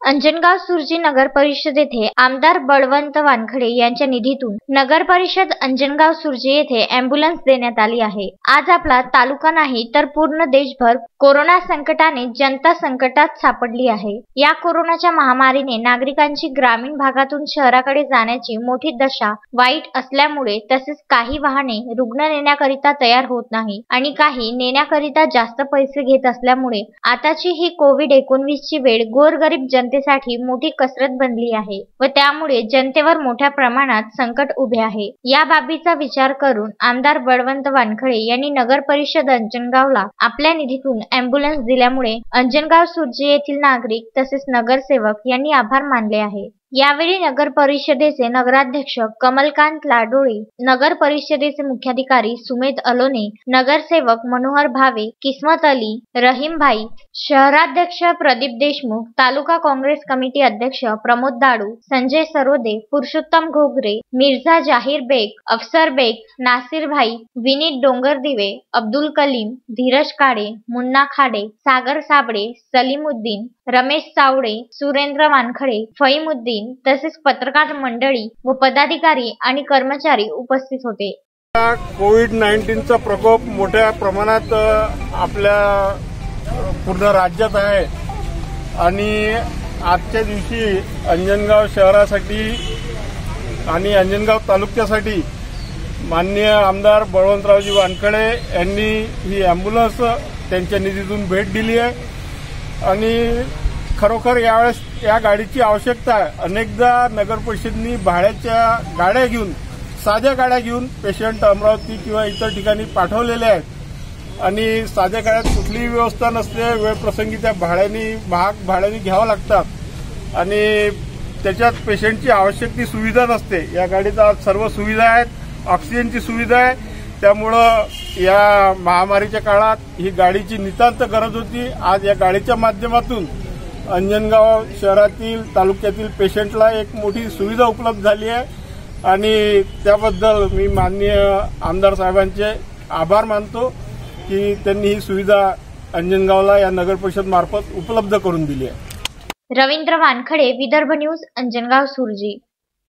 अंजनगाव सुर्जी नगर परिषद येथे आमदार बळवंत वानखडे यांच्या निधीतून नगर परिषद अंजनगाव सुर्जी येथे अँब्युलन्स देण्यात आली आहे। आज आपला तालुका नाही तर पूर्ण देशभर कोरोना संकटाने जनता संकटात सापडली आहे। या कोरोनाच्या महामारीने नागरिकांची ग्रामीण भागातून शहराकडे जाण्याची मोठी दशा वाईट असल्यामुळे तसेच काही वाहने रुग्ण नेण्याकरिता तयार होत नाही आणि काही नेण्याकरिता जास्त पैसे घेत असल्यामुळे आताची ही कोविड-19 ची वेळ गोरगरीब जनतेसाठी मोठी कसरत बनली आहे व त्यामुळे जनतेवर मोठ्या प्रमाणात संकट उभे आहे। या बाबीचा विचार करून आमदार बळवंत वानखडे यांनी नगर परिषद अंजनगावला आपल्या निधीतून अँब्युलन्स दिल्यामुळे अंजनगाव सुर्जी येथील नागरिक तसेच नगरसेवक यांनी आभार मानले आहे। यावेळी नगर परिषदेचे नगराध्यक्ष कमलकांत लाडोळे, नगर परिषदेचे मुख्याधिकारी सुमेध अलोने, नगरसेवक मनोहर भावे, किस्मत अली, रहीम भाई, शहराध्यक्ष प्रदीप देशमुख, तालुका काँग्रेस कमिटी अध्यक्ष प्रमोद दाडू, संजय सरोदे, पुरुषोत्तम घोगरे, मिर्झा जाहीर बेग, अफसर बेग, नासिर भाई, विनीत डोंगरदिवे, अब्दुल कलीम, धीरज काडे, मुन्ना खाडे, सागर साबळे, सलीमुद्दीन, रमेश चावडे, सुरेंद्र वानखडे, फईमुद्दीन तसेच पत्रकार मंडळी व पदाधिकारी आणि कर्मचारी उपस्थित होते। कोविड-19 चा प्रकोप मोठ्या प्रमाणात आपल्या पूर्ण राज्यात आहे आणि आजच्या दिवशी अंजनगाव शहरासाठी आणि अंजनगाव तालुक्यासाठी माननीय आमदार बळवंतरावजी वानखडे यांनी ही अँब्युलन्स त्यांच्या निधीतून भेट दिली आहे आणि खरोखर यावेळेस या गाडीची आवश्यकता आहे। अनेकदा नगर परिषदेने भाड्याच्या गाड्या घेऊन साध्या गाड्या घेऊन पेशंट अमरावती किंवा इतर ठिकाणी पाठवलेले आहेत आणि साध्या गाड्यात कुठलीही व्यवस्था नसते। वेळप्रसंगी त्या भाड्याने घ्यावं लागतात आणि त्याच्यात पेशंटची आवश्यक ती सुविधा नसते। या गाडीत आज सर्व सुविधा आहेत, ऑक्सिजनची सुविधा आहे, त्यामुळं या महामारीच्या काळात ही गाडीची नितांत गरज होती। आज या गाडीच्या माध्यमातून अंजनगाव शहरातील तालुक्यातील पेशंटला एक मोठी सुविधा उपलब्ध झाली आहे आणि त्याबद्दल मी माननीय आमदार साहेबांचे आभार मानतो की त्यांनी ही सुविधा अंजनगावला या नगर परिषद मार्फत उपलब्ध करून दिली आहे। रवींद्र वानखडे, विदर्भ न्यूज, अंजनगाव सुर्जी।